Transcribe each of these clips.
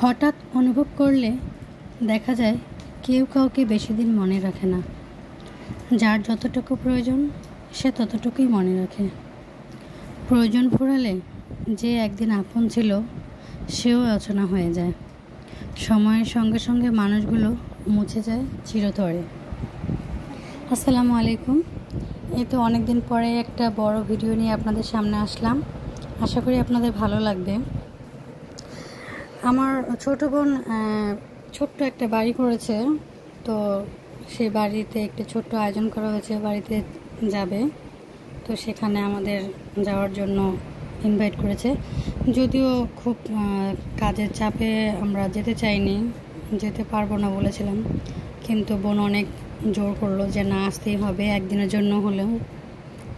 হঠাৎ অনুভব করলে দেখা যায় কেউ কাউকে বেশি দিন মনে রাখে না। যার যতটুকু প্রয়োজন সে ততটুকুই মনে রাখে। প্রয়োজন ফুরালে যে একদিন আপন ছিল সেও অচেনা হয়ে যায়। সময়ের সঙ্গে সঙ্গে মানুষগুলো মুছে যায় চিরতরে। আসসালামু আলাইকুম। এই তো অনেক দিন পরে একটা বড় ভিডিও নিয়ে আপনাদের সামনে আসলাম। আশা করি আপনাদের ভালো লাগবে। আমার ছোট বোন ছোট্ট একটা বাড়ি করেছে, তো সেই বাড়িতে একটা ছোট্ট আয়োজন করা হয়েছে, বাড়িতে যাবে। তো সেখানে আমাদের যাওয়ার জন্য ইনভাইট করেছে। যদিও খুব কাজের চাপে আমরা যেতে চাইনি, যেতে পারবো না বলেছিলাম, কিন্তু বোন অনেক জোর করলো যে না, আসতেই হবে একদিনের জন্য হলেও।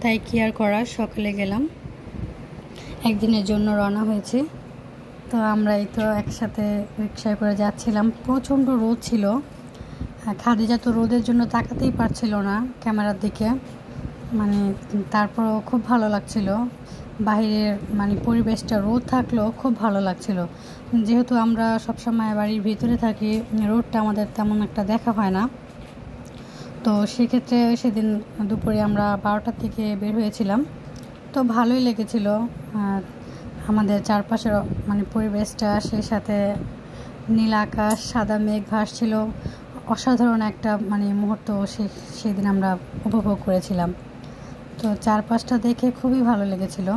তাই কি আর করার, সকালে গেলাম, একদিনের জন্য রওনা হয়েছে। তো আমরা এই তো একসাথে রিক্সায় করে যাচ্ছিলাম। প্রচণ্ড রোদ ছিল। খাদিজা তো রোদের জন্য তাকাতেই পারছিল না ক্যামেরার দিকে, তারপরও খুব ভালো লাগছিল। বাইরের পরিবেশটা রোদ থাকলেও খুব ভালো লাগছিল। যেহেতু আমরা সবসময় বাড়ির ভিতরে থাকি, রোদটা আমাদের তেমন একটা দেখা হয় না। তো সেক্ষেত্রে সেদিন দুপুরে আমরা 12টার থেকে বের হয়েছিলাম। তো ভালোই লেগেছিল। আর আমাদের চারপাশের পরিবেশটা, সেই সাথে নীল আকাশ, সাদা মেঘ ভাসছিল। অসাধারণ একটা মুহূর্ত সেদিন আমরা উপভোগ করেছিলাম। তো চারপাশটা দেখে খুবই ভালো লেগেছিল।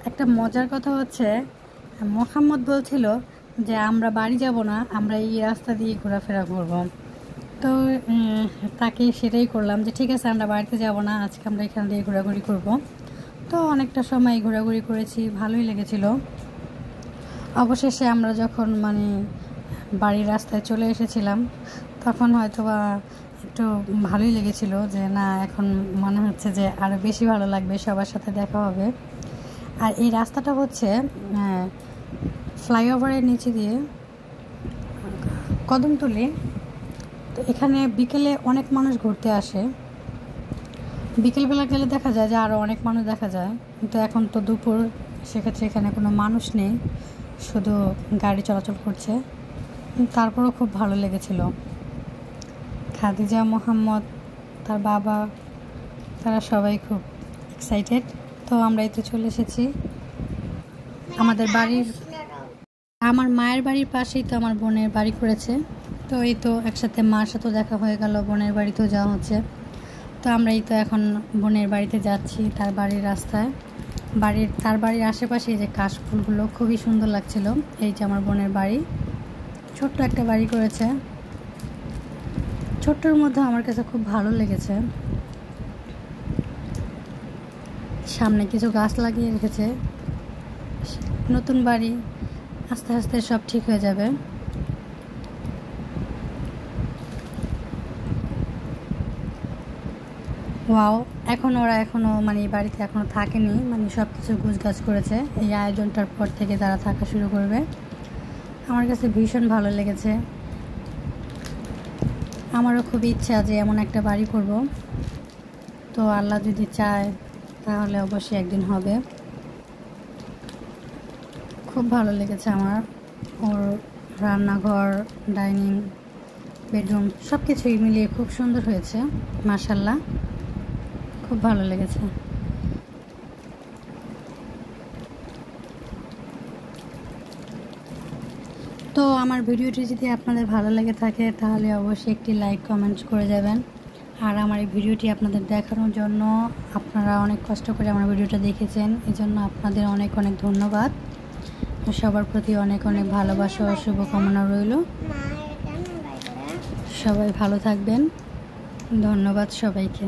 একটা মজার কথা হচ্ছে, মোহাম্মদ বলছিল যে আমরা বাড়ি যাব না, আমরা এই রাস্তা দিয়ে ঘোরাফেরা করব। তো তাকে সেটাই করলাম যে ঠিক আছে, আমরা বাড়িতে যাব না, আজকে আমরা এখান দিয়ে ঘোরাঘুরি করব। তো অনেকটা সময় ঘোরাঘুরি করেছি, ভালোই লেগেছিল। অবশেষে আমরা যখন বাড়ির রাস্তায় চলে এসেছিলাম, তখন হয়তোবা একটু ভালোই লেগেছিল যে না, এখন মনে হচ্ছে যে আরও বেশি ভালো লাগবে, সবার সাথে দেখা হবে। আর এই রাস্তাটা হচ্ছে ফ্লাইওভারের নিচে দিয়ে কদমতলী। তো এখানে বিকেলে অনেক মানুষ ঘুরতে আসে। বিকেলবেলা গেলে দেখা যায় যে আরও অনেক মানুষ দেখা যায়, কিন্তু এখন তো দুপুর, সেক্ষেত্রে এখানে কোনো মানুষ নেই, শুধু গাড়ি চলাচল করছে। তারপরও খুব ভালো লেগেছিল। খাদিজা, মোহাম্মদ, তার বাবা, তারা সবাই খুব এক্সাইটেড। তো আমরা এই তো চলে এসেছি আমাদের বাড়ির, আমার মায়ের বাড়ির পাশেই তো আমার বোনের বাড়ি করেছে। তো এই তো একসাথে মার সাথেও দেখা হয়ে গেল, বোনের বাড়িতেও যাওয়া হচ্ছে। তো আমরা এই তো এখন বোনের বাড়িতে যাচ্ছি, তার বাড়ির রাস্তায়। তার বাড়ির আশেপাশে যে কাশফুলগুলো খুবই সুন্দর লাগছিল। এই যে আমার বোনের বাড়ি, ছোট্ট একটা বাড়ি করেছে। ছোট্টর মধ্যে আমার কাছে খুব ভালো লেগেছে। সামনে কিছু গাছ লাগিয়ে রেখেছে। নতুন বাড়ি, আস্তে আস্তে সব ঠিক হয়ে যাবে। ওয়াও, ওরা এখনও বাড়িতে এখনও থাকেনি, সব কিছু গুছগাছ করেছে। এই আয়োজনটার পর থেকে তারা থাকা শুরু করবে। আমার কাছে ভীষণ ভালো লেগেছে। আমারও খুব ইচ্ছা যে এমন একটা বাড়ি করব। তো আল্লাহ যদি চায় তাহলে অবশ্যই একদিন হবে। খুব ভালো লেগেছে আমার। ওর রান্নাঘর, ডাইনিং, বেডরুম সব কিছুই মিলিয়ে খুব সুন্দর হয়েছে, মাশাআল্লাহ, খুব ভালো লেগেছে। তো আমার ভিডিওটি যদি আপনাদের ভালো লেগে থাকে তাহলে অবশ্যই একটি লাইক, কমেন্ট করে যাবেন। আর আমার এই ভিডিওটি আপনাদের দেখানোর জন্য আপনারা অনেক কষ্ট করে আমার ভিডিওটা দেখেছেন, এজন্য আপনাদের অনেক অনেক ধন্যবাদ। সবার প্রতি অনেক অনেক ভালোবাসা ও শুভকামনা রইল। সবাই ভালো থাকবেন। ধন্যবাদ সবাইকে।